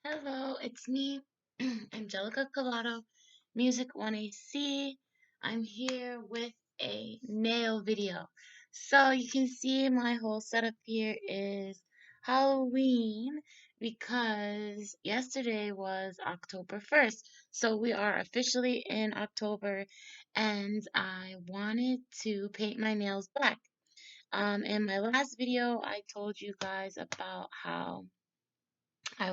Hello, it's me, Angelica Collado, Music 1AC. I'm here with a nail video. So you can see my whole setup here is Halloween because yesterday was October 1st. So we are officially in October and I wanted to paint my nails black. In my last video, I told you guys about how I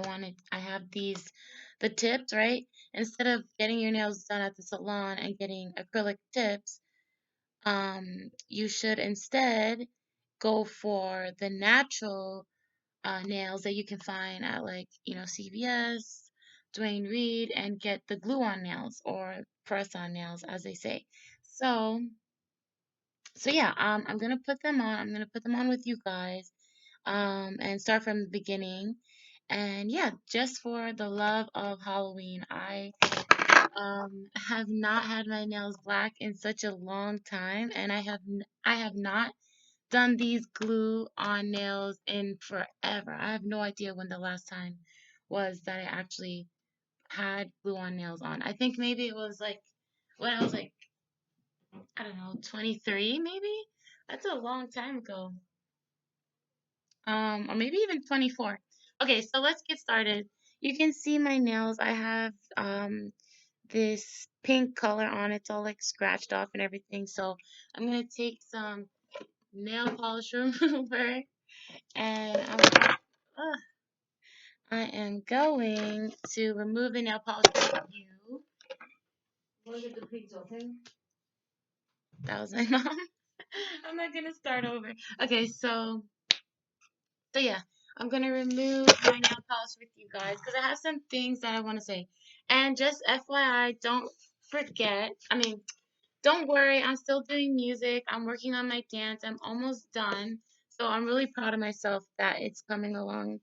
have the tips, right? Instead of getting your nails done at the salon and getting acrylic tips, you should instead go for the natural nails that you can find at CVS, Dwayne Reed, and get the glue-on nails or press-on nails, as they say. So, so yeah, I'm gonna put them on. I'm gonna put them on with you guys, and start from the beginning. And yeah, just for the love of Halloween, I have not had my nails black in such a long time, and I have not done these glue on nails in forever. I have no idea when the last time was that I actually had glue on nails on. I think maybe it was like when I was like, I don't know, 23 maybe? That's a long time ago. Or maybe even 24. Okay, so let's get started. You can see my nails. I have this pink color on it. It's all like scratched off and everything. So I'm gonna take some nail polish remover and I am going to remove the nail polish from you. Was it the pigs open? That was my mom. I'm not gonna start over. Okay, so yeah, I'm gonna remove my nail polish with you guys because I have some things that I want to say. And just FYI, don't forget. Don't worry. I'm still doing music. I'm working on my dance. I'm almost done. So I'm really proud of myself that it's coming along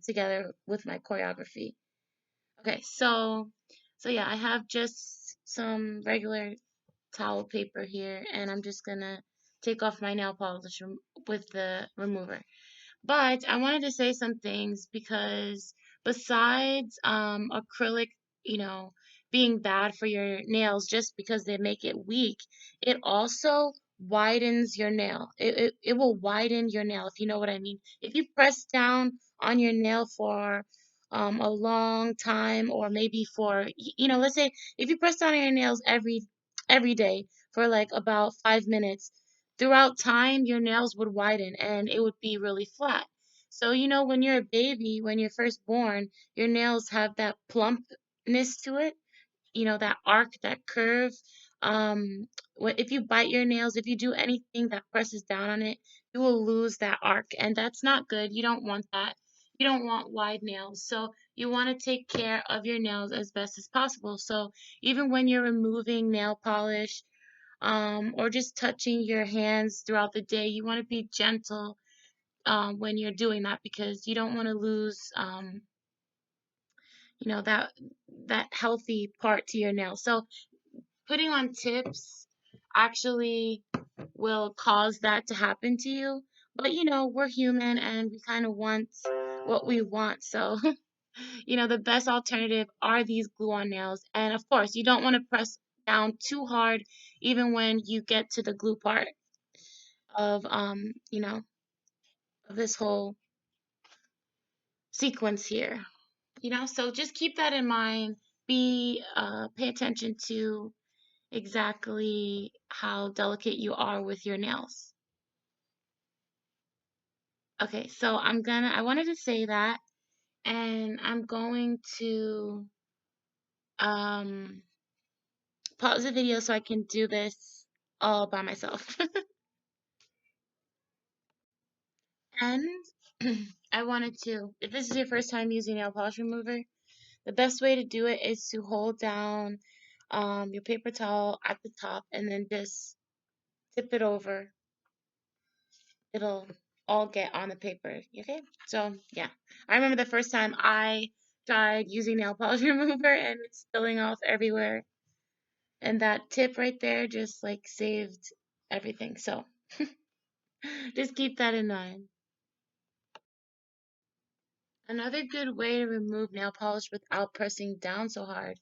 together with my choreography. Okay, so yeah, I have just some regular towel paper here, and I'm just gonna take off my nail polish with the remover. But I wanted to say some things because besides acrylic, you know, being bad for your nails just because they make it weak, it also widens your nail. It will widen your nail, if you know what I mean. If you press down on your nail for a long time, or maybe for, let's say if you press down on your nails every day for like about 5 minutes, throughout time, your nails would widen and it would be really flat. So, when you're a baby, when you're first born, your nails have that plumpness to it, that arc, that curve. Um, if you bite your nails, if you do anything that presses down on it, you will lose that arc, and that's not good. You don't want that. You don't want wide nails. So, you want to take care of your nails as best as possible. So, even when you're removing nail polish, or just touching your hands throughout the day, you want to be gentle when you're doing that because you don't want to lose, that healthy part to your nail. So putting on tips actually will cause that to happen to you. But we're human and we kind of want what we want. So, the best alternative are these glue-on nails. And of course, you don't want to press down too hard even when you get to the glue part of of this whole sequence here. So just keep that in mind. Pay attention to exactly how delicate you are with your nails. Okay, so I wanted to say that, and I'm going to um pause the video so I can do this all by myself. And I wanted to, if this is your first time using nail polish remover, the best way to do it is to hold down your paper towel at the top and then just tip it over. It'll all get on the paper. Okay? So, yeah. I remember the first time I tried using nail polish remover and it's spilling off everywhere. And that tip right there just like saved everything. So, just keep that in mind. Another good way to remove nail polish without pressing down so hard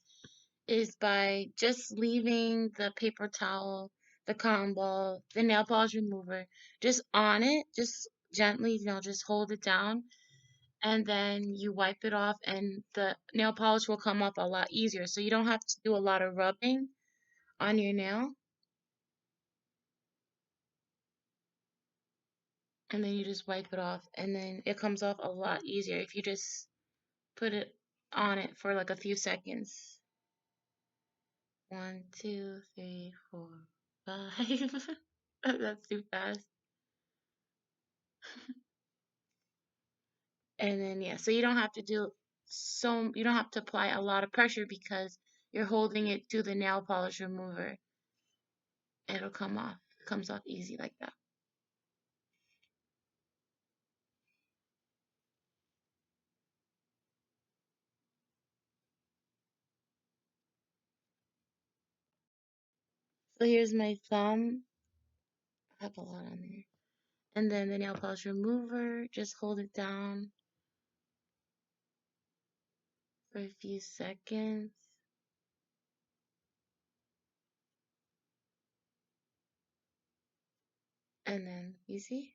is by just leaving the paper towel, the cotton ball, the nail polish remover just on it, just gently, just hold it down, and then you wipe it off, and the nail polish will come up a lot easier. So you don't have to do a lot of rubbing on your nail, and then you just wipe it off, and then it comes off a lot easier if you just put it on it for like a few seconds. 1, 2, 3, 4, 5. That's too fast. And then yeah, so you don't have to you don't have to apply a lot of pressure because you're holding it to the nail polish remover. It'll come off. It comes off easy like that. So here's my thumb. I have a lot on there. And then the nail polish remover, just hold it down for a few seconds. And then, you see?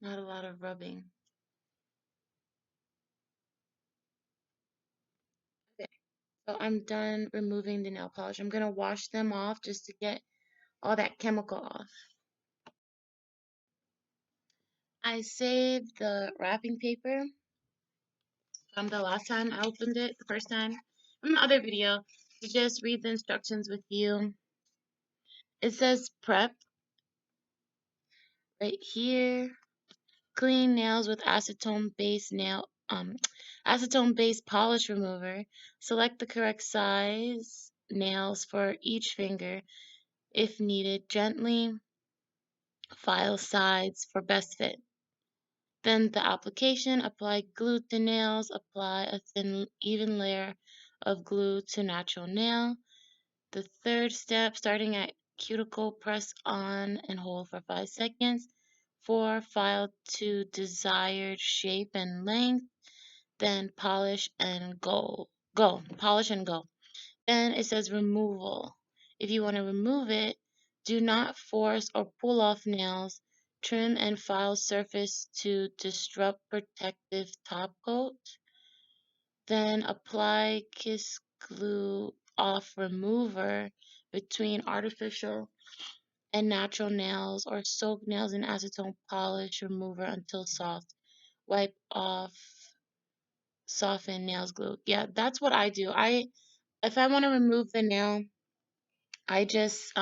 Not a lot of rubbing. Okay, so I'm done removing the nail polish. I'm gonna wash them off just to get all that chemical off. I saved the wrapping paper from the last time I opened it, the first time, from the other video, to just read the instructions with you. It says prep right here. Clean nails with acetone-based polish remover. Select the correct size nails for each finger if needed. Gently file sides for best fit. Then the application, apply glue to nails. Apply a thin, even layer of glue to natural nail. The third step, starting at cuticle, press on and hold for 5 seconds. 4, file to desired shape and length. Then polish and go. Polish and go. Then it says removal. If you want to remove it, do not force or pull off nails. Trim and file surface to disrupt protective top coat. Then apply kiss glue off remover between artificial and natural nails, or soak nails in acetone polish remover until soft. Wipe off soften nails glue. Yeah, that's what I do. If I want to remove the nail, I just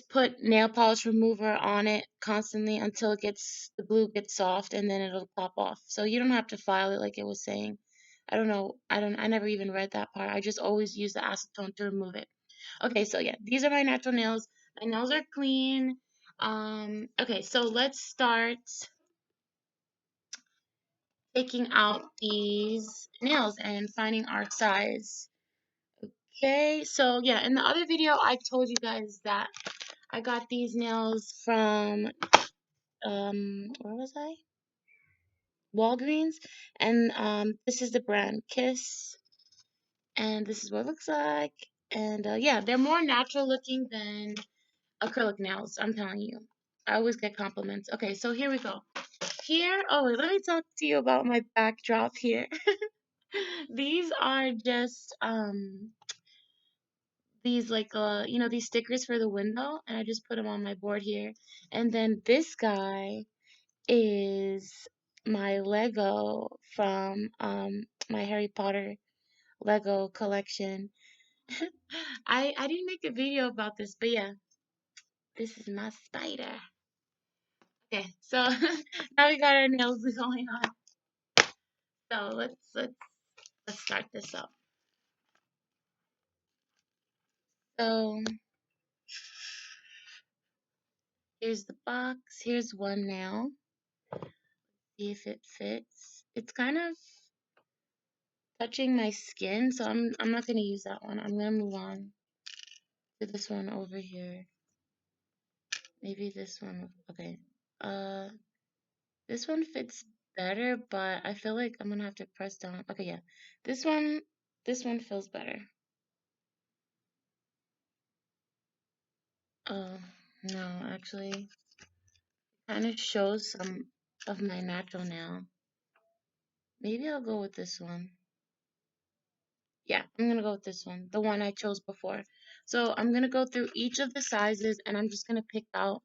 put nail polish remover on it constantly until the glue gets soft, and then it'll pop off. So you don't have to file it like it was saying. I don't know. I never even read that part. I just always use the acetone to remove it. Okay, so yeah, these are my natural nails. My nails are clean. Okay, so let's start taking out these nails and finding our size. Okay, so yeah, in the other video, I told you guys that I got these nails from, where was I? Walgreens. And this is the brand Kiss. And this is what it looks like. And yeah, they're more natural looking than acrylic nails, I'm telling you. I always get compliments. Okay, so here we go. Here, oh wait, let me talk to you about my backdrop here. These are just these like these stickers for the window, and I just put them on my board here. And then this guy is my Lego from my Harry Potter Lego collection. I didn't make a video about this, but yeah, this is my spider. Okay, so now we got our nails going on. So let's start this up. So here's the box. Here's one nail. See if it fits. It's kind of touching my skin, so I'm not gonna use that one. I'm gonna move on to this one over here. Maybe this one. Okay. Uh, this one fits better, but I feel like I'm gonna have to press down. Okay, yeah. This one, this one feels better. Oh, no, actually, kind of shows some of my natural nail. Maybe I'll go with this one. Yeah, I'm gonna go with this one, the one I chose before. So I'm gonna go through each of the sizes and I'm just gonna pick out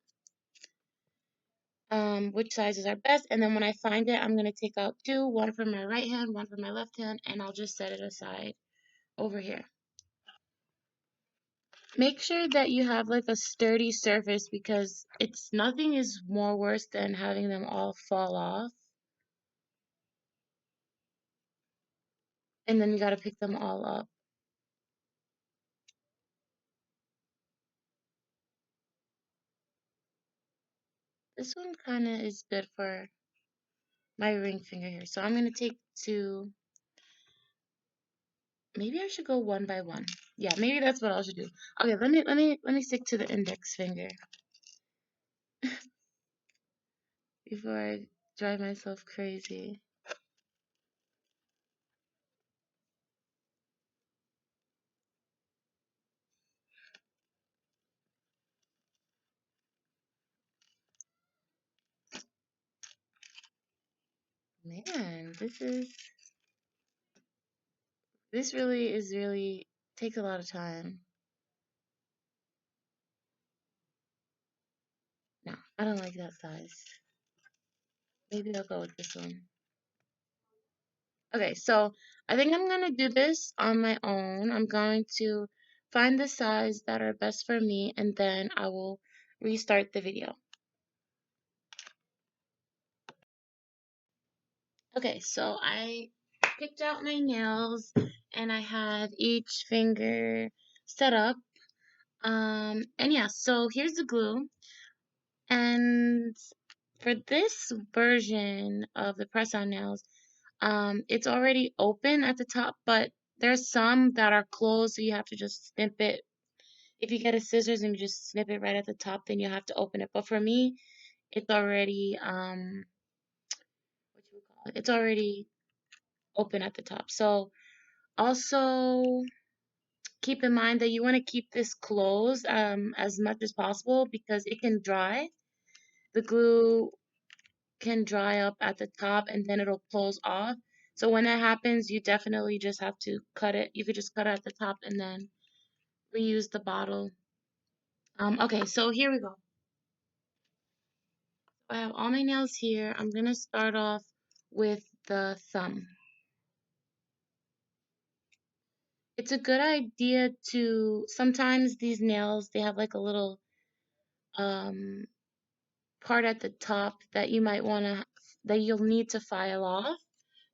which sizes are best, and then when I find it, I'm gonna take out two, one for my right hand, one for my left hand, and I'll just set it aside over here. Make sure that you have like a sturdy surface because it's nothing is more worse than having them all fall off. And then you gotta pick them all up. This one kind of is good for my ring finger here. So I'm gonna take two. Maybe I should go one by one. Yeah, maybe that's what I should do. Okay, let me stick to the index finger before I drive myself crazy. Man, this really is really takes a lot of time. No, I don't like that size. Maybe I'll go with this one. Okay, so I think I'm gonna do this on my own. I'm going to find the size that are best for me and then I will restart the video. Okay, so I picked out my nails and I have each finger set up. And yeah, so here's the glue. And for this version of the press-on nails, it's already open at the top, but there's some that are closed, so you have to just snip it. If you get a scissors and you just snip it right at the top, then you have to open it. But for me, it's already what you call it? It's already open at the top. So also keep in mind that you want to keep this closed as much as possible because it can dry. The glue can dry up at the top and then it'll close off. So when that happens, you definitely just have to cut it. You could just cut it at the top and then reuse the bottle. Okay, so here we go. I have all my nails here. I'm gonna start off with the thumb. It's a good idea to sometimes these nails they have like a little um part at the top that you might wanna that you'll need to file off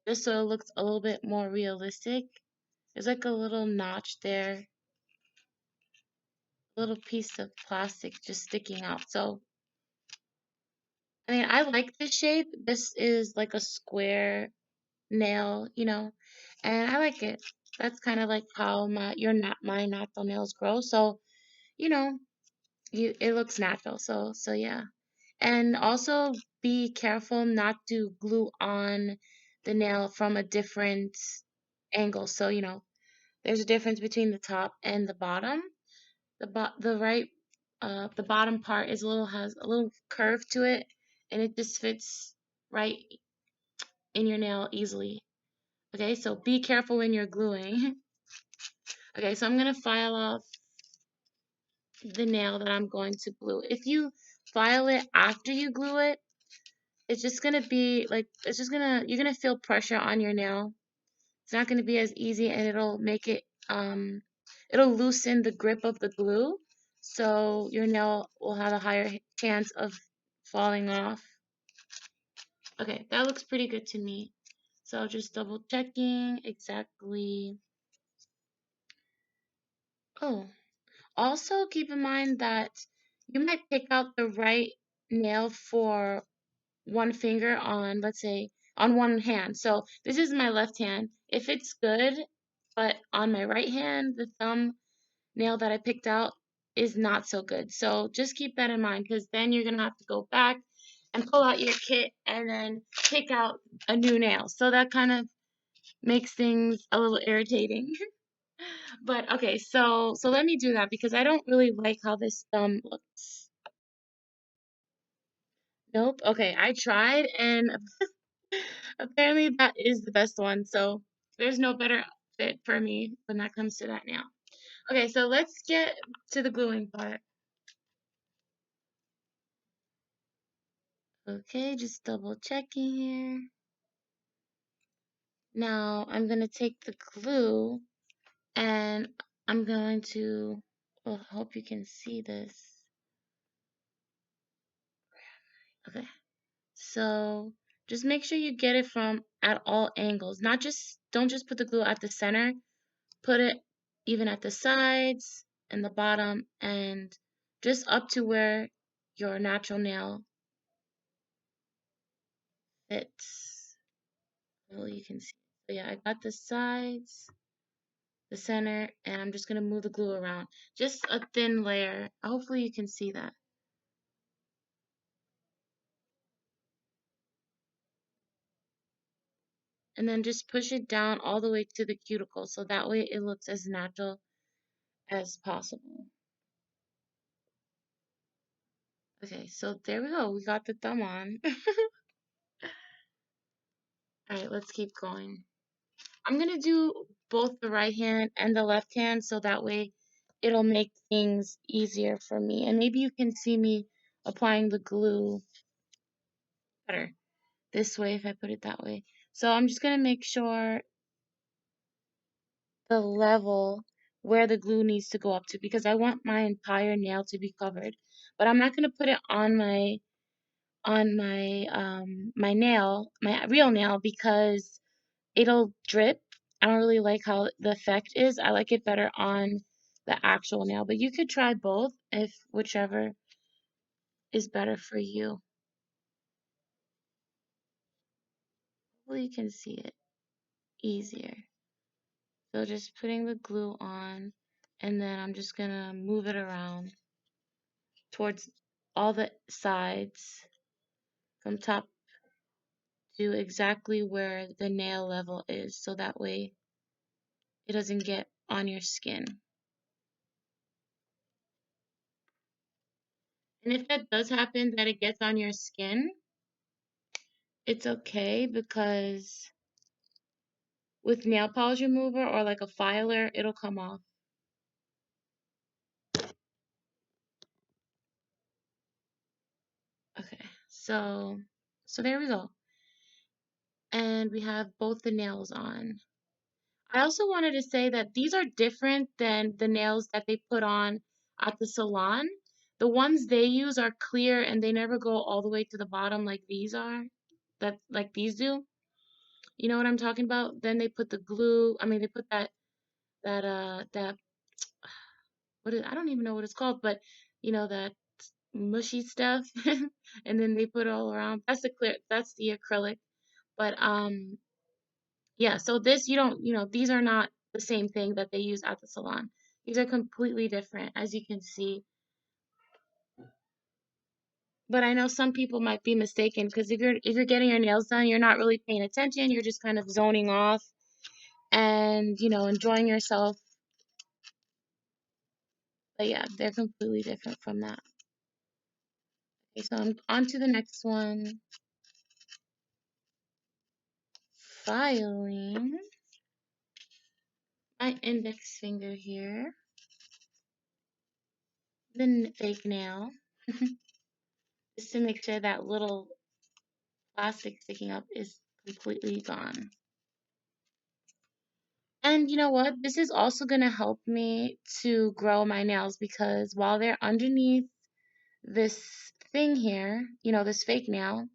just so it looks a little bit more realistic. There's like a little notch there, a little piece of plastic just sticking out. So I mean I like this shape. This is like a square nail, and I like it. That's kind of like how my natural nails grow. So, you know, it looks natural. So yeah. And also be careful not to glue on the nail from a different angle. So, there's a difference between the top and the bottom. The bottom part has a little curve to it and it just fits right in your nail easily. Okay, so be careful when you're gluing. Okay, so I'm going to file off the nail that I'm going to glue. If you file it after you glue it, it's just going to be like, you're going to feel pressure on your nail. It's not going to be as easy and it'll loosen the grip of the glue. So your nail will have a higher chance of falling off. Okay, that looks pretty good to me. So just double checking exactly. Oh, also, keep in mind that you might pick out the right nail for one finger on, let's say, on one hand. So this is my left hand. If it's good, but on my right hand, the thumb nail that I picked out is not so good. So just keep that in mind because then you're going to have to go back and pull out your kit and then pick out a new nail. So that kind of makes things a little irritating. But okay, so let me do that because I don't really like how this thumb looks. Nope. Okay, I tried and apparently that is the best one. So there's no better fit for me when that comes to that now. Okay, so let's get to the gluing part. Okay, just double checking here. Now I'm gonna take the glue and I'm going to, well, I hope you can see this. Okay, so just make sure you get it from at all angles. Don't just put the glue at the center, put it even at the sides and the bottom and just up to where your natural nail fits. Well, you can see. So yeah, I got the sides, the center, and I'm just gonna move the glue around. Just a thin layer. Hopefully you can see that. And then just push it down all the way to the cuticle so that way it looks as natural as possible. Okay, so there we go. We got the thumb on. All right, let's keep going. I'm gonna do both the right hand and the left hand so that way it'll make things easier for me. And maybe you can see me applying the glue better this way if I put it that way. So I'm just gonna make sure the level where the glue needs to go up to because I want my entire nail to be covered. But I'm not gonna put it on my nail, my real nail, because it'll drip. I don't really like how the effect is. I like it better on the actual nail, but you could try both if whichever is better for you. Well, you can see it easier. So just putting the glue on, and then I'm just gonna move it around towards all the sides from top to exactly where the nail level is, so that way it doesn't get on your skin. And if that does happen that it gets on your skin, it's okay because with nail polish remover or like a filer, it'll come off. Okay, so there we go. And we have both the nails on. I also wanted to say that these are different than the nails that they put on at the salon. The ones they use are clear and they never go all the way to the bottom like these are, that like these do. You know what I'm talking about? Then they put the glue, I mean they put that what is, I don't even know what it's called, but you know that mushy stuff and then they put it all around. That's the acrylic. But yeah, so this you don't, these are not the same thing that they use at the salon. These are completely different, as you can see. But I know some people might be mistaken because if you're getting your nails done, you're not really paying attention. You're just kind of zoning off and, enjoying yourself. But yeah, they're completely different from that. Okay, so I'm on to the next one. Filing my index finger here, the fake nail, just to make sure that little plastic sticking up is completely gone. And you know what? This is also going to help me to grow my nails because while they're underneath this thing here, this fake nail,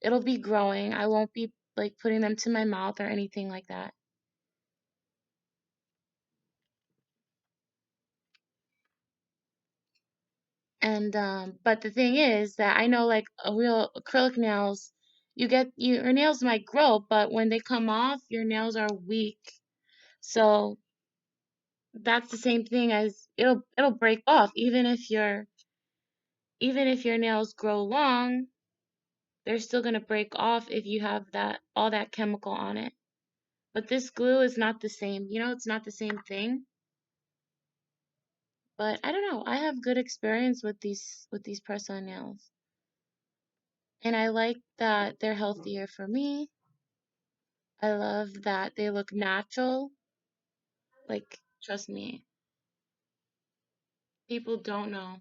it'll be growing. I won't be like putting them to my mouth or anything like that. And but the thing is that I know like a real acrylic nails, your nails might grow, but when they come off, your nails are weak. So that's the same thing as it'll break off even if your nails grow long, they're still going to break off if you have all that chemical on it. But this glue is not the same. You know, it's not the same thing. But I don't know. I have good experience with these press-on nails. And I like that they're healthier for me. I love that they look natural. Like, trust me, people don't know.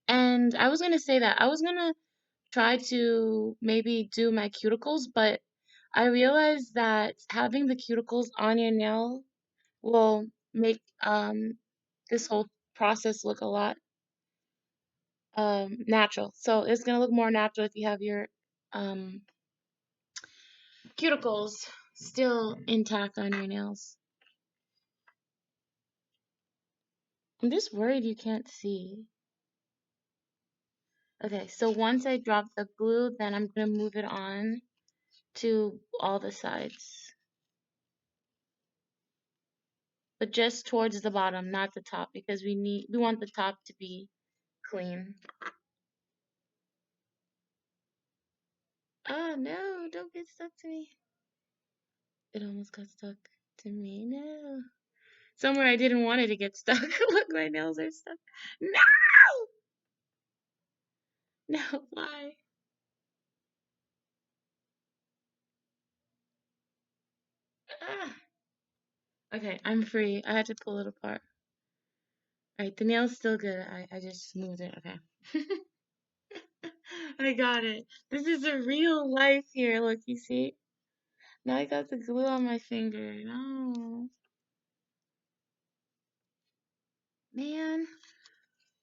And I was going to say that I was going to try to maybe do my cuticles, but I realized that having the cuticles on your nail will make this whole process look a lot natural. So it's gonna look more natural if you have your um cuticles still intact on your nails. I'm just worried you can't see. Okay, so once I drop the glue, then I'm gonna move it on to all the sides. But just towards the bottom, not the top, because we want the top to be clean. Oh no, don't get stuck to me. It almost got stuck to me. No. Somewhere I didn't want it to get stuck. Look, my nails are stuck. No! No, why? Ah. Okay, I'm free. I had to pull it apart. Alright, the nail's still good. I just moved it. Okay. I got it. This is a real life here. Look, you see? Now I got the glue on my finger. No. Man.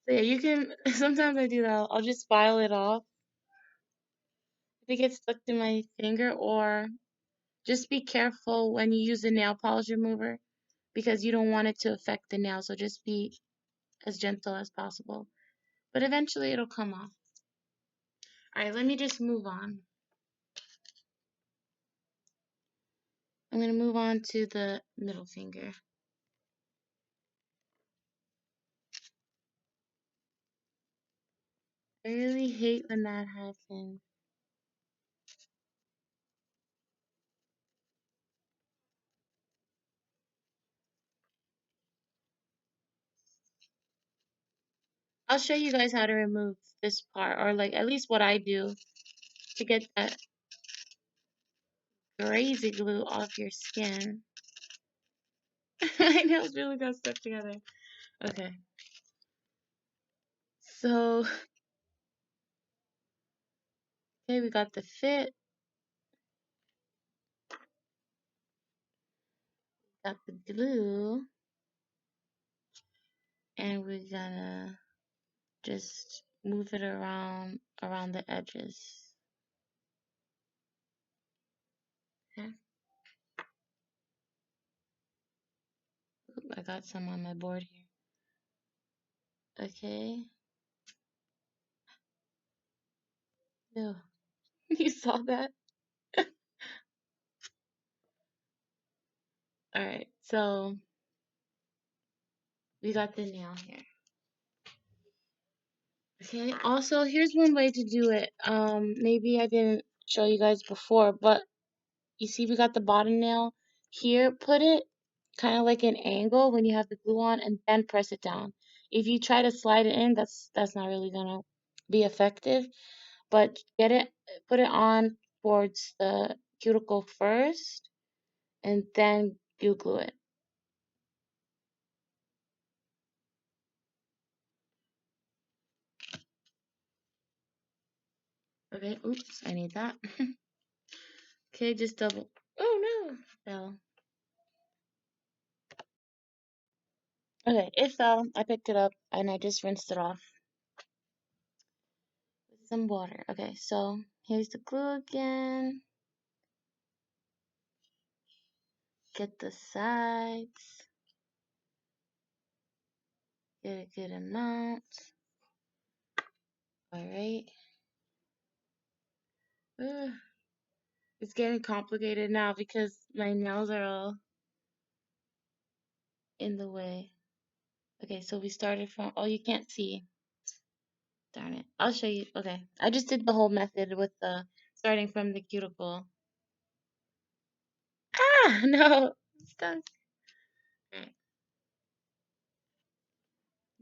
So yeah, you can, sometimes I do that. I'll just file it off if it gets stuck to my finger, or just be careful when you use the nail polish remover because you don't want it to affect the nail. So just be as gentle as possible. But eventually it'll come off. Alright, let me just move on. I'm going to move on to the middle finger. I really hate when that happens. I'll show you guys how to remove this part, or like at least what I do to get that crazy glue off your skin. My nails really got stuck together. Okay. So, okay, we got the fit, got the glue, and we're gonna just move it around the edges. Okay. Oop, I got some on my board here. Okay. No. You saw that? Alright, so we got the nail here. Okay, also here's one way to do it. Maybe I didn't show you guys before, but you see we got the bottom nail here. Put it kind of like an angle when you have the glue on, and then press it down. If you try to slide it in, that's not really gonna be effective. But put it on towards the cuticle first, and then you glue it. Okay, oops, I need that. Okay, just double. Oh no, fell. Okay, it fell. I picked it up and I just rinsed it off with some water. Okay, so here's the glue again. Get the sides. Get a good amount. Alright. It's getting complicated now because my nails are all in the way. Okay, so we started from, oh, you can't see Darn it. I'll show you. Okay. I just did the whole method with the starting from the cuticle. Ah, no. Stuck. Okay.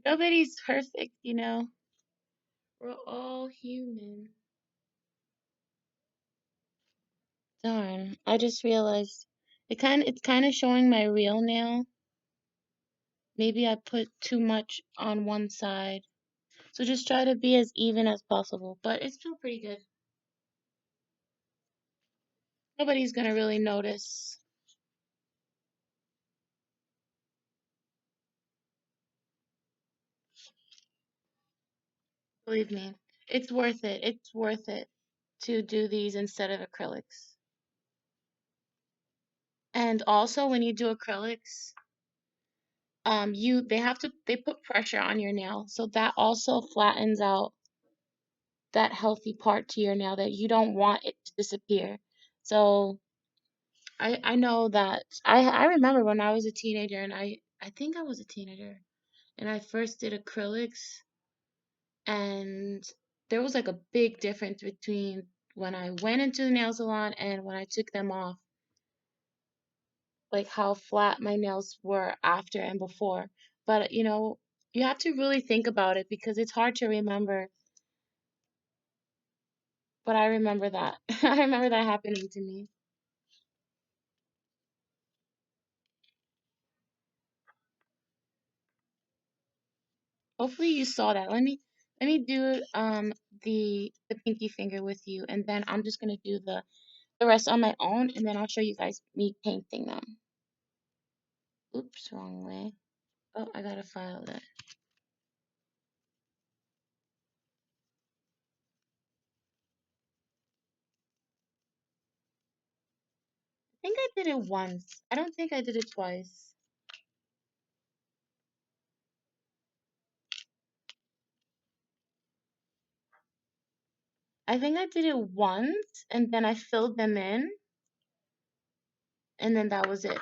Nobody's perfect, you know. We're all human. Darn. I just realized it's kind of showing my real nail. Maybe I put too much on one side. So just try to be as even as possible, but it's still pretty good. Nobody's gonna really notice. Believe me. It's worth it. It's worth it to do these instead of acrylics. And also when you do acrylics, they put pressure on your nail. So that also flattens out that healthy part to your nail that you don't want it to disappear. So I know that I remember when I was a teenager and I think I was a teenager and I first did acrylics and there was like a big difference between when I went into the nail salon and when I took them off, like how flat my nails were after and before. But you have to really think about it because it's hard to remember. But I remember that. I remember that happening to me. Hopefully you saw that. Let me do the pinky finger with you and then I'm just gonna do the rest on my own and then I'll show you guys me painting them. Oops, wrong way. Oh, I gotta file that. I think I did it once. I don't think I did it twice. I think I did it once and then I filled them in and then that was it.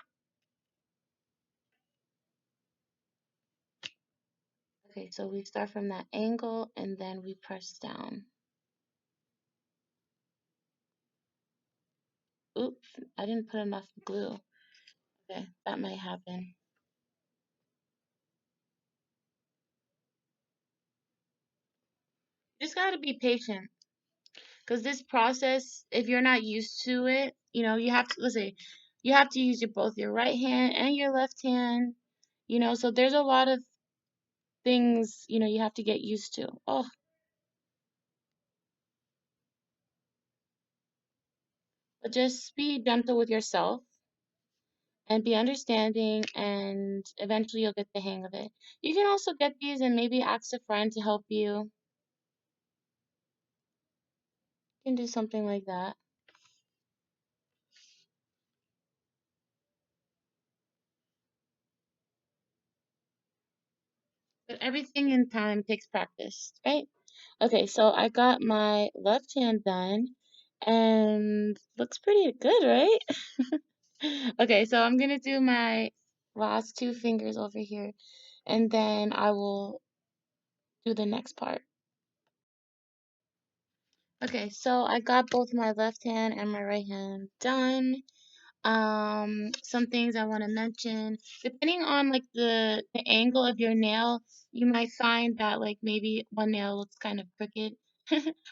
Okay, so we start from that angle and then we press down. Oops, I didn't put enough glue. Okay, that might happen. You just gotta be patient because this process, if you're not used to it, you have to, let's say, you have to use both your right hand and your left hand, so there's a lot of things, you have to get used to. Oh, but just be gentle with yourself and be understanding and eventually you'll get the hang of it. You can also get these and maybe ask a friend to help you. You can do something like that. But everything in time takes practice, right? Okay, so I got my left hand done and looks pretty good, right? Okay, so I'm gonna do my last two fingers over here and then I will do the next part. Okay, so I got both my left hand and my right hand done. Some things I want to mention, depending on like the angle of your nail, you might find that like maybe one nail looks kind of crooked,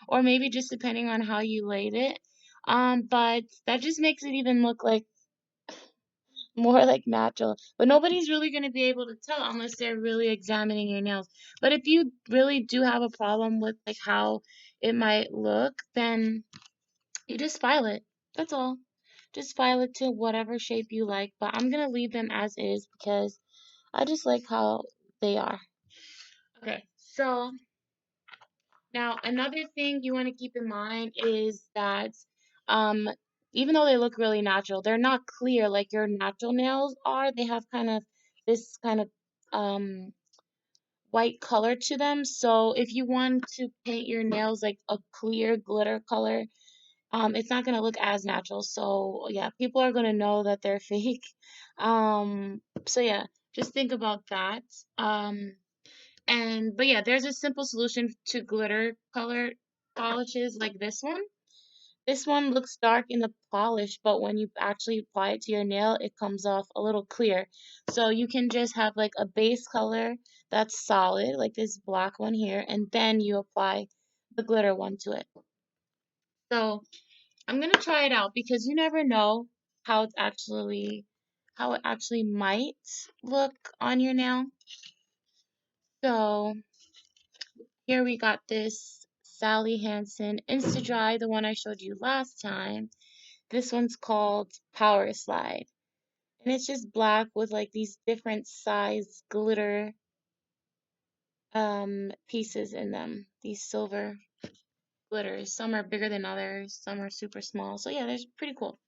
or maybe just depending on how you laid it. But that just makes it even look like more like natural. But nobody's really going to be able to tell unless they're really examining your nails. But if you really do have a problem with like how it might look, then you just file it. That's all. Just file it to whatever shape you like. But I'm going to leave them as is because I just like how they are. Okay, so now another thing you want to keep in mind is that um, even though they look really natural, they're not clear like your natural nails are. They have kind of this kind of um, white color to them. So if you want to paint your nails like a clear glitter color, it's not gonna look as natural. So yeah, people are gonna know that they're fake. So yeah, just think about that. But yeah, there's a simple solution to glitter color polishes like this one. This one looks dark in the polish, but when you actually apply it to your nail, it comes off a little clear. So you can just have like a base color that's solid, like this black one here, and then you apply the glitter one to it. So I'm gonna try it out because you never know how it actually might look on your nail. So here we got this Sally Hansen Insta-dri, the one I showed you last time. This one's called Power Slide. And it's just black with like these different size glitter pieces in them. These silver glitters. Some are bigger than others, some are super small. So yeah, they're pretty cool.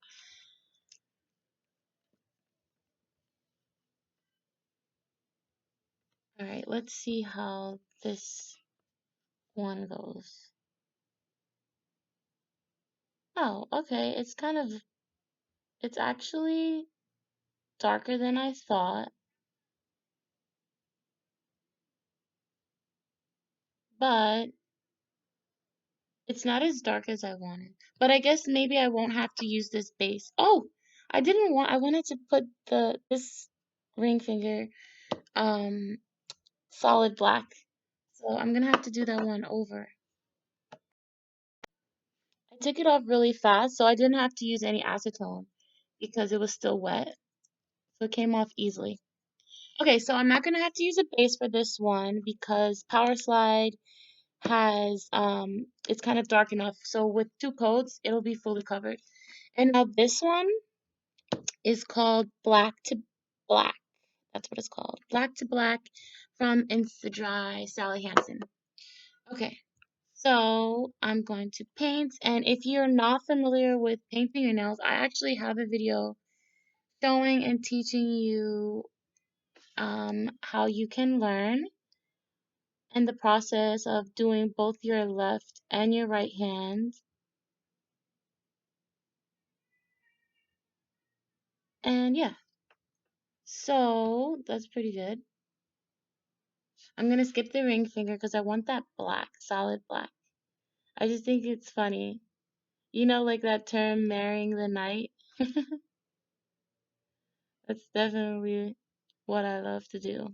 All right, let's see how this one goes. Oh, okay. It's actually darker than I thought, but it's not as dark as I wanted. But I guess maybe I won't have to use this base. Oh, I wanted to put this ring finger um solid black. So I'm gonna have to do that one over. I took it off really fast, so I didn't have to use any acetone because it was still wet. So it came off easily. Okay, so I'm not gonna have to use a base for this one because Power Slide has it's kind of dark enough. So with two coats, it'll be fully covered. And now this one is called Black to Black. That's what it's called. Black to Black from Insta-dri Sally Hansen. Okay, so I'm going to paint. And if you're not familiar with painting your nails, I actually have a video showing and teaching you how you can learn and the process of doing both your left and your right hand. And yeah, so that's pretty good. I'm gonna skip the ring finger because I want that black, solid black. I just think it's funny. You know, like that term, marrying the night? That's definitely what I love to do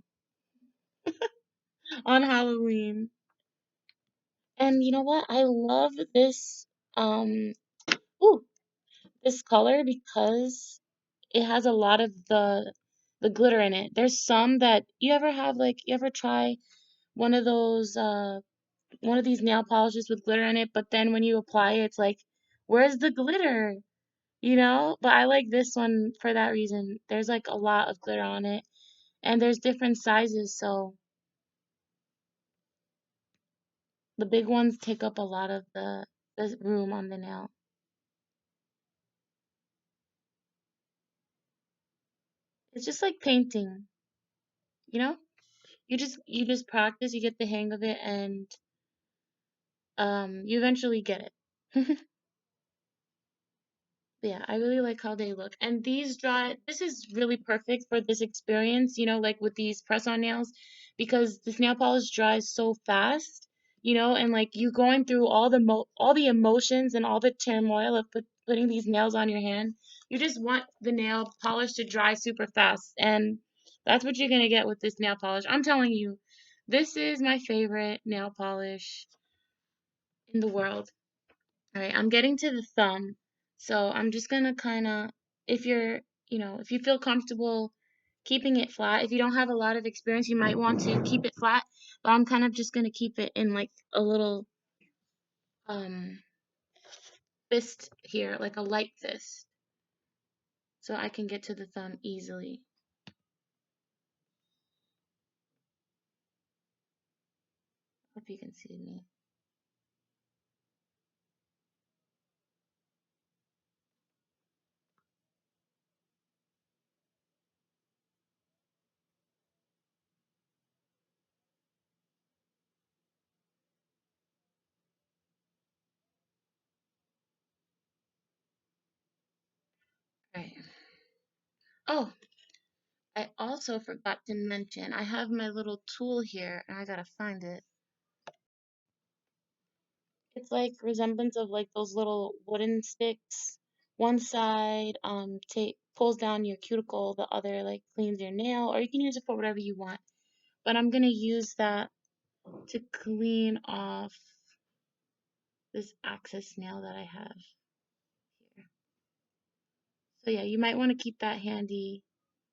on Halloween. And you know what? I love this, um, ooh, this color because it has a lot of the glitter in it. There's some that you ever try one of those one of these nail polishes with glitter in it, but then when you apply it, it's like, where's the glitter? You know? But I like this one for that reason. There's like a lot of glitter on it, and there's different sizes, so the big ones take up a lot of the room on the nail. It's just like painting, you know? You just practice, you get the hang of it, and you eventually get it. Yeah, I really like how they look. And this is really perfect for this experience, you know, like with these press-on nails, because this nail polish dries so fast, you know, and like you going through all the emotions and all the turmoil of putting these nails on your hand. You just want the nail polish to dry super fast, and that's what you're gonna get with this nail polish. I'm telling you, this is my favorite nail polish in the world. All right, I'm getting to the thumb, so I'm just gonna kind of, if you're, you know, if you feel comfortable keeping it flat, if you don't have a lot of experience, you might want to keep it flat, but I'm kind of just gonna keep it in like a little um fist here, like a light fist, so I can get to the thumb easily. Hope you can see me. All right. Oh, I also forgot to mention, I have my little tool here and I gotta find it. It's like resemblance of like those little wooden sticks. One side pulls down your cuticle, the other like cleans your nail, or you can use it for whatever you want. But I'm gonna use that to clean off this access nail that I have here. So yeah, you might want to keep that handy.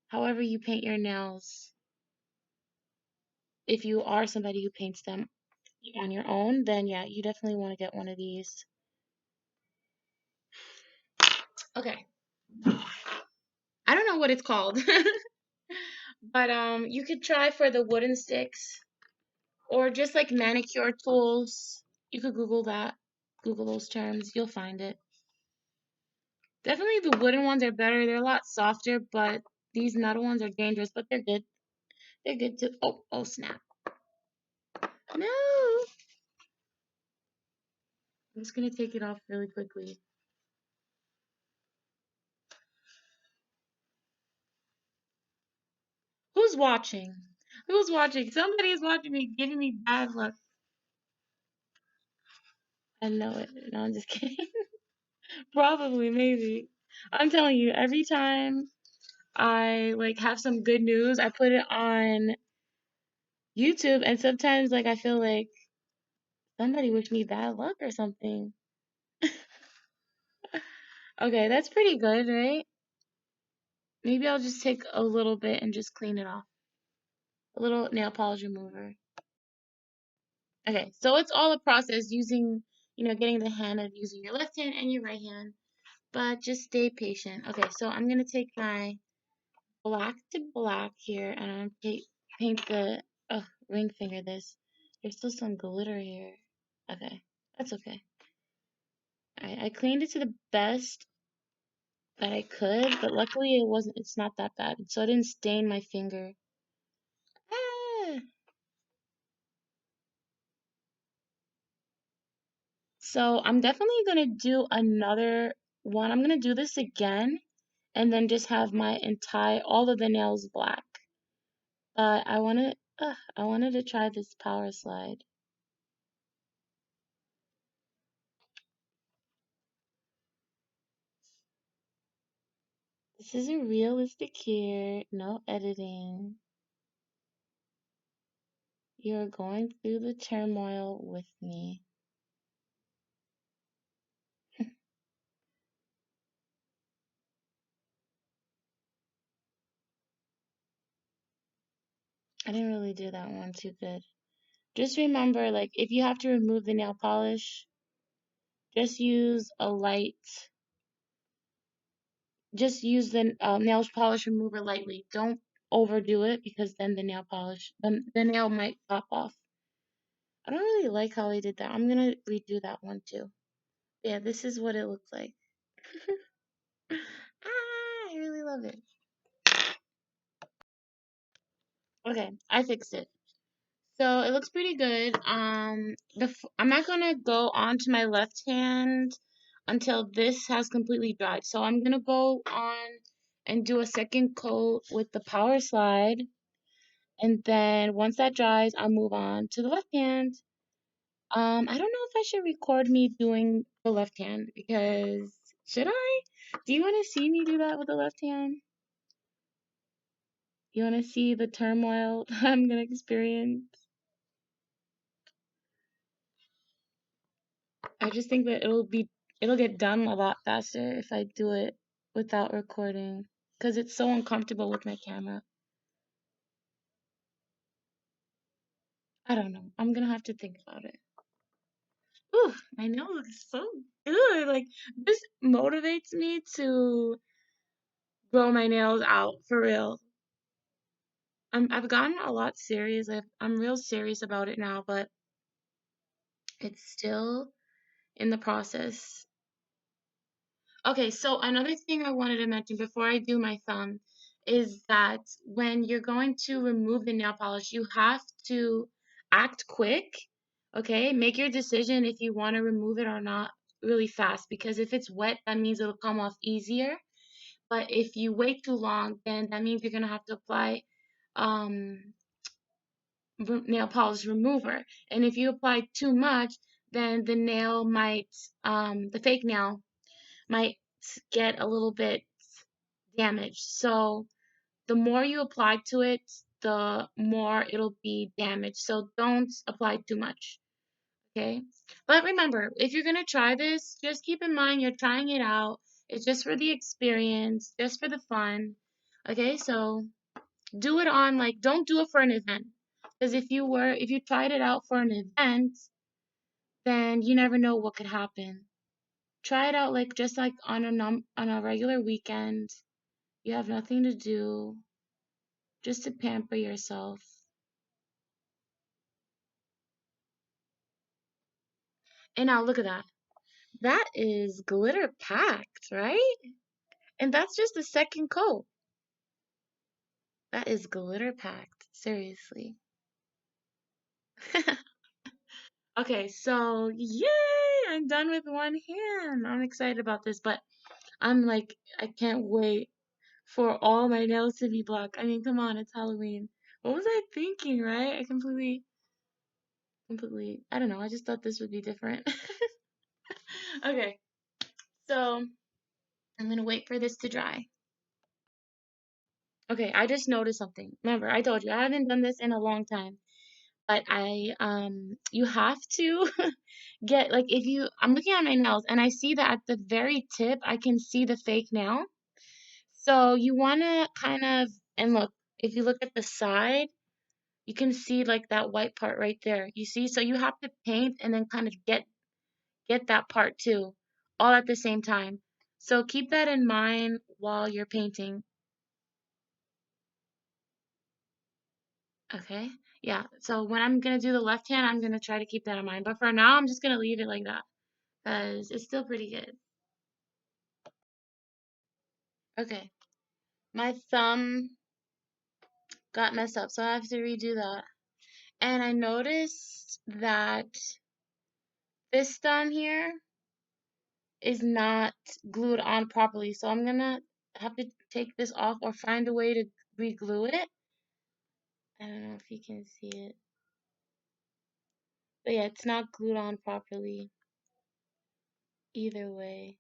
However you paint your nails, if you are somebody who paints them on your own, then yeah, you definitely want to get one of these. Okay. I don't know what it's called. But you could try for the wooden sticks or just like manicure tools. You could Google that. Google those terms. You'll find it. Definitely the wooden ones are better. They're a lot softer, but these metal ones are dangerous, but they're good. They're good too. Oh, snap. No. I'm just gonna take it off really quickly. Who's watching? Who's watching? Somebody's watching me, giving me bad luck. I know it. No, I'm just kidding. Probably, maybe. I'm telling you, every time I like have some good news, I put it on YouTube, and sometimes like I feel like somebody wished me bad luck or something. Okay, that's pretty good, right? Maybe I'll just take a little bit and just clean it off. A little nail polish remover. Okay, so it's all a process using, getting the hand of using your left hand and your right hand, but just stay patient. Okay, so I'm gonna take my black to black here, and I'm gonna paint the ring finger this. There's still some glitter here. Okay, that's okay. I cleaned it to the best that I could, but luckily it's not that bad. So I didn't stain my finger. Ah! So I'm definitely gonna do another one. I'm gonna do this again and then just have my all of the nails black. But I wanted to try this power slide. This isn't realistic here. No editing. You're going through the turmoil with me. I didn't really do that one too good. Just remember, like, if you have to remove the nail polish, just use a light, just use the nail polish remover lightly. Don't overdo it because then the nail might pop off. I don't really like how I did that. I'm gonna redo that one too. Yeah, this is what it looks like. I really love it. Okay, I fixed it. So it looks pretty good. I'm not gonna go onto my left hand until this has completely dried. So I'm gonna go on and do a second coat with the power slide, and then once that dries, I'll move on to the left hand. I don't know if I should record me doing the left hand because should I? Do you want to see me do that with the left hand? You want to see the turmoil I'm gonna experience? I just think that it'll get done a lot faster if I do it without recording because it's so uncomfortable with my camera. I don't know. I'm gonna have to think about it. Ooh, my nails look so good. Like this motivates me to grow my nails out for real. I've gotten a lot serious. I'm real serious about it now, but it's still in the process. Okay, so another thing I wanted to mention before I do my thumb is that when you're going to remove the nail polish, you have to act quick, okay? Make your decision if you want to remove it or not really fast because if it's wet, that means it'll come off easier. But if you wait too long, then that means you're gonna have to apply um, nail polish remover. And if you apply too much, then the nail might, the fake nail might get a little bit damaged. So the more you apply to it, the more it'll be damaged. So don't apply too much. Okay. But remember, if you're going to try this, just keep in mind you're trying it out. It's just for the experience, just for the fun. Okay. So do it on, like, don't do it for an event. Because if you tried it out for an event, then you never know what could happen. Try it out like just like on on a regular weekend. You have nothing to do, just to pamper yourself. And now look at that. That is glitter packed, right? And that's just the second coat. That is glitter packed. Seriously. Okay, so yay! I'm done with one hand. I'm excited about this, but I'm like, I can't wait for all my nails to be black. I mean, come on, it's Halloween. What was I thinking, right? I completely, I don't know. I just thought this would be different. Okay, so I'm gonna wait for this to dry. Okay, I just noticed something. Remember, I told you I haven't done this in a long time, but you have to get, like, if you, I'm looking at my nails and I see that at the very tip, I can see the fake nail. So you want to kind of, and look, if you look at the side, you can see like that white part right there. You see? So you have to paint and then kind of get that part too, all at the same time. So keep that in mind while you're painting. Okay? Yeah. So when I'm gonna do the left hand, I'm gonna try to keep that in mind. But for now, I'm just gonna leave it like that because it's still pretty good. Okay. My thumb got messed up, so I have to redo that. And I noticed that this thumb here is not glued on properly, so I'm gonna have to take this off or find a way to re-glue it. I don't know if you can see it. But yeah, it's not glued on properly either way.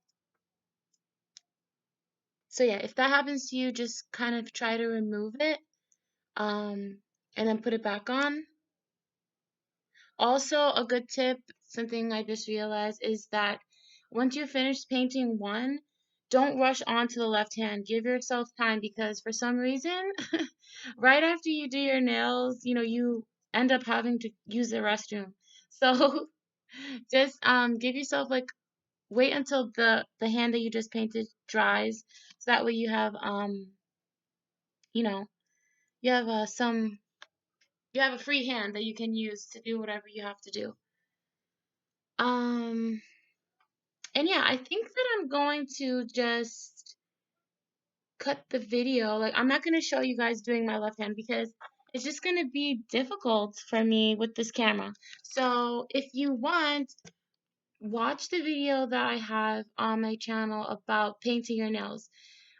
So yeah, if that happens to you, just kind of try to remove it, um, and then put it back on. Also, a good tip, something I just realized, is that once you finish painting one, don't rush on to the left hand. Give yourself time because for some reason, right after you do your nails, you end up having to use the restroom. So just give yourself, like, wait until the hand that you just painted dries, so that way you have you know you have you have a free hand that you can use to do whatever you have to do. Um, and yeah, I think that I'm going to just cut the video. Like, I'm not going to show you guys doing my left hand because it's just going to be difficult for me with this camera. So if you want, watch the video that I have on my channel about painting your nails.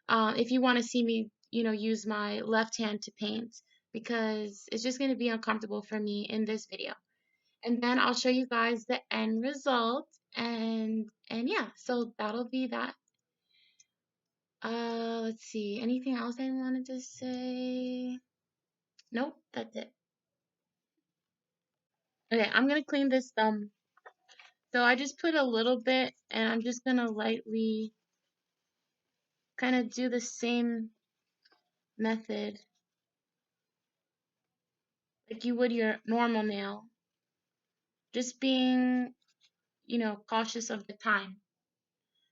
If you want to see me, use my left hand to paint, because it's just going to be uncomfortable for me in this video. And then I'll show you guys the end result, and yeah, so that'll be that. Let's see. Anything else I wanted to say? Nope, that's it. Okay, I'm gonna clean this thumb. So I just put a little bit, and I'm just gonna lightly kind of do the same method like you would your normal nail. Just being, cautious of the time,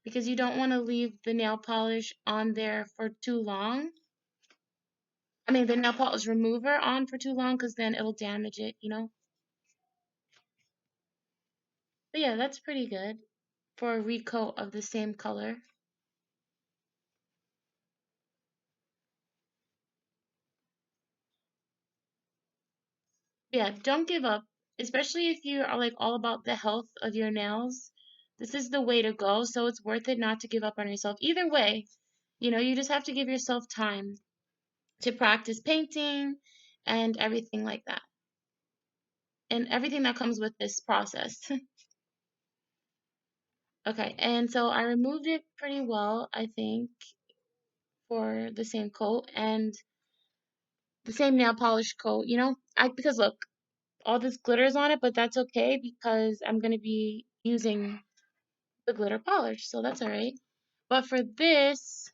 because you don't want to leave the nail polish on there for too long. I mean, the nail polish remover on for too long, because then it'll damage it. But yeah, that's pretty good for a recoat of the same color. Yeah, don't give up, especially if you are like all about the health of your nails. This is the way to go, so it's worth it not to give up on yourself. Either way, You just have to give yourself time to practice painting and everything like that. And everything that comes with this process. Okay, and so I removed it pretty well, I think, for the same coat and the same nail polish coat, because look, all this glitters on it, but that's okay because I'm going to be using the glitter polish, so that's all right. But for this,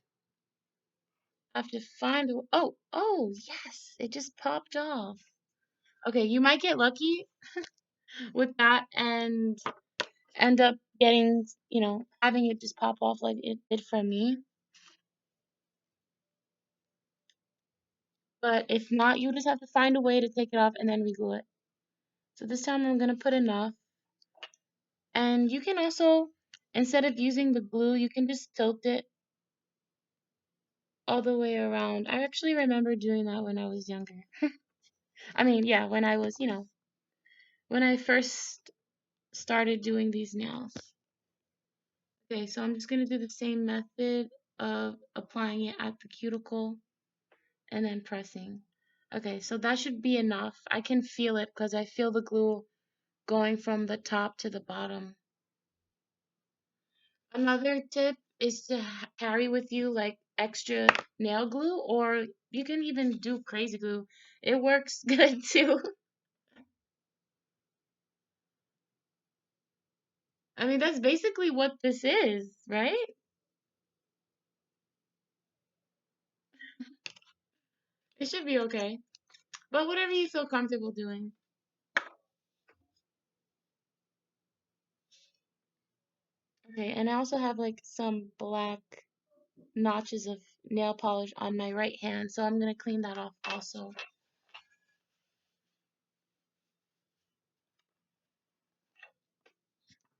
I have to find oh, yes, it just popped off. Okay, you might get lucky with that and end up getting, having it just pop off like it did for me. But if not, you just have to find a way to take it off and then reglue it. So this time I'm going to put enough. And you can also, instead of using the glue, you can just tilt it all the way around. I actually remember doing that when I was younger. I mean, yeah, when I was, when I first started doing these nails. Okay, so I'm just going to do the same method of applying it at the cuticle and then pressing. Okay, so that should be enough. I can feel it because I feel the glue going from the top to the bottom. Another tip is to carry with you like extra nail glue, or you can even do crazy glue. It works good too. I mean, that's basically what this is, right? It should be okay. But whatever you feel comfortable doing. Okay, and I also have like some black notches of nail polish on my right hand, so I'm gonna clean that off also.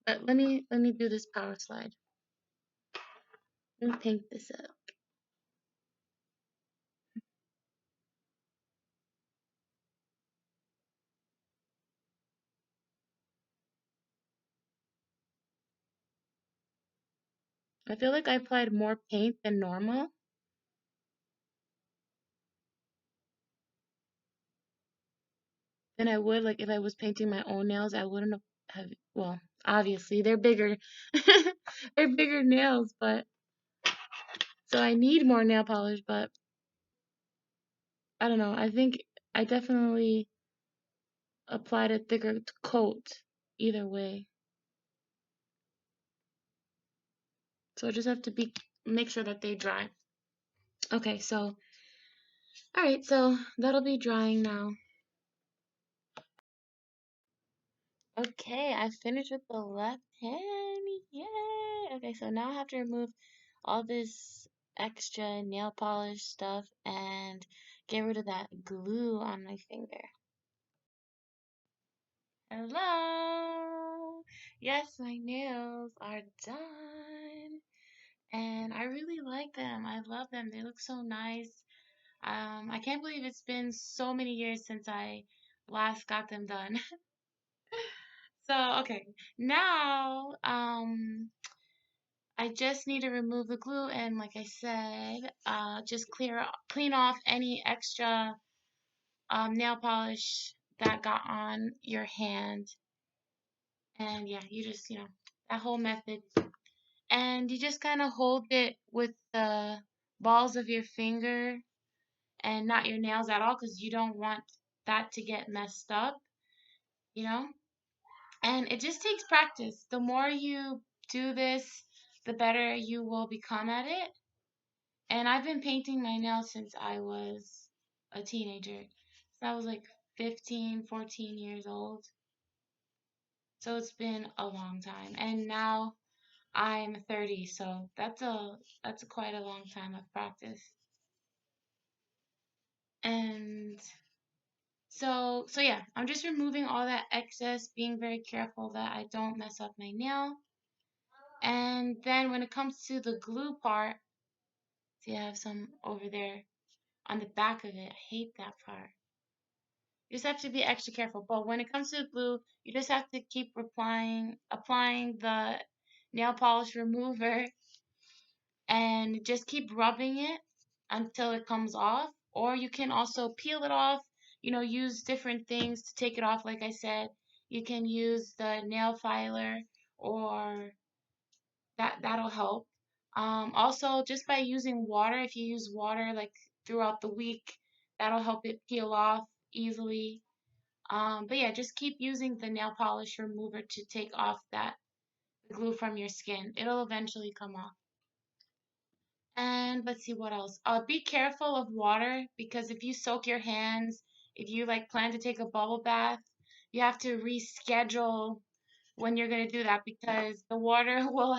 But let me do this power slide. Let me paint this up. I feel like I applied more paint than normal than I would like if I was painting my own nails. I wouldn't have well, obviously they're bigger. They're bigger nails, but so I need more nail polish, but I don't know. I think I definitely applied a thicker coat either way. So I just have to make sure that they dry. Okay, so all right, so that'll be drying now. Okay, I finished with the left hand. Yay! Okay, so now I have to remove all this extra nail polish stuff and get rid of that glue on my finger. Hello! Yes, my nails are done. And I really like them. I love them. They look so nice. I can't believe it's been so many years since I last got them done. So, okay. Now, I just need to remove the glue and like I said, just clean off any extra nail polish that got on your hand. And yeah, you just, that whole method. And you just kind of hold it with the balls of your finger and not your nails at all because you don't want that to get messed up, you know? And it just takes practice. The more you do this, the better you will become at it. And I've been painting my nails since I was a teenager. So I was like 15, 14 years old. So it's been a long time. And now I'm 30, so that's a quite a long time of practice. And so yeah, I'm just removing all that excess, being very careful that I don't mess up my nail. And then when it comes to the glue part, see I have some over there on the back of it. I hate that part. You just have to be extra careful. But when it comes to glue, you just have to keep applying the nail polish remover and just keep rubbing it until it comes off. Or you can also peel it off, use different things to take it off. Like I said, you can use the nail filer, or that'll help. Also, just by using water, if you use water like throughout the week, that'll help it peel off easily. But yeah, just keep using the nail polish remover to take off that glue from your skin. It'll eventually come off. And let's see what else. Be careful of water, because if you soak your hands, if you like plan to take a bubble bath, you have to reschedule when you're gonna do that, because the water will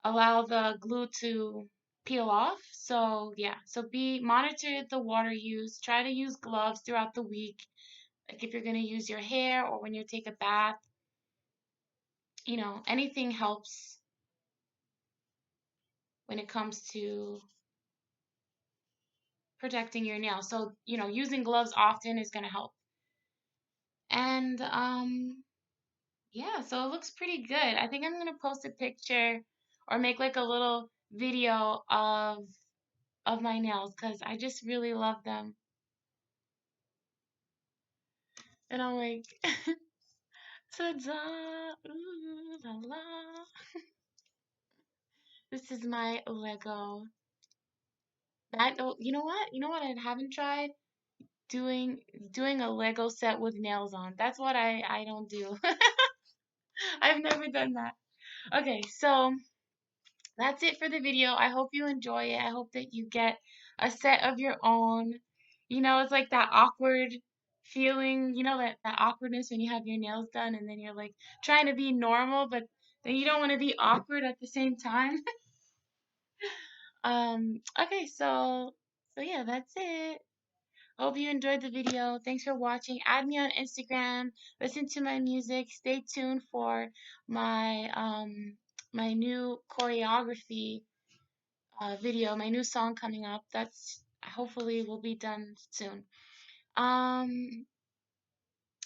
allow the glue to peel off. So yeah, so monitor the water use. Try to use gloves throughout the week, like if you're gonna use your hair or when you take a bath. Anything helps when it comes to protecting your nails. So, using gloves often is going to help. And yeah, so it looks pretty good. I think I'm going to post a picture or make like a little video of my nails, cuz I just really love them. And I'm like, ta-da, ooh la la. This is my Lego. Oh, you know what? You know what I haven't tried? Doing a Lego set with nails on. That's what I don't do. I've never done that. Okay, so that's it for the video. I hope you enjoy it. I hope that you get a set of your own. It's like that awkward feeling, that awkwardness when you have your nails done and then you're like trying to be normal, but then you don't want to be awkward at the same time. Okay, so yeah, that's it. Hope you enjoyed the video. Thanks for watching. Add me on Instagram. Listen to my music. Stay tuned for my new choreography video, my new song coming up. That's hopefully will be done soon. Um,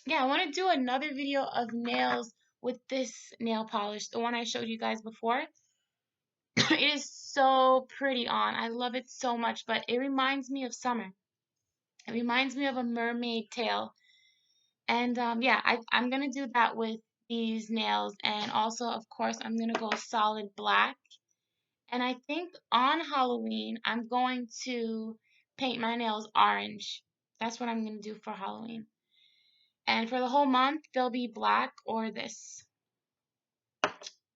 yeah, I want to do another video of nails with this nail polish, the one I showed you guys before. It is so pretty on. I love it so much, but it reminds me of summer. It reminds me of a mermaid tail. And yeah, I'm gonna do that with these nails, and also, of course, I'm gonna go solid black. And I think on Halloween, I'm going to paint my nails orange. That's what I'm gonna do for Halloween. And for the whole month, they'll be black or this.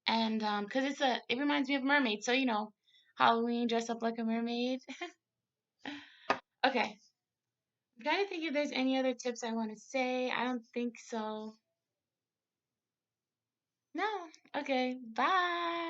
And because it reminds me of mermaid, so Halloween, dress up like a mermaid. Okay, I'm trying to think if there's any other tips I want to say. I don't think so. No. Okay, bye.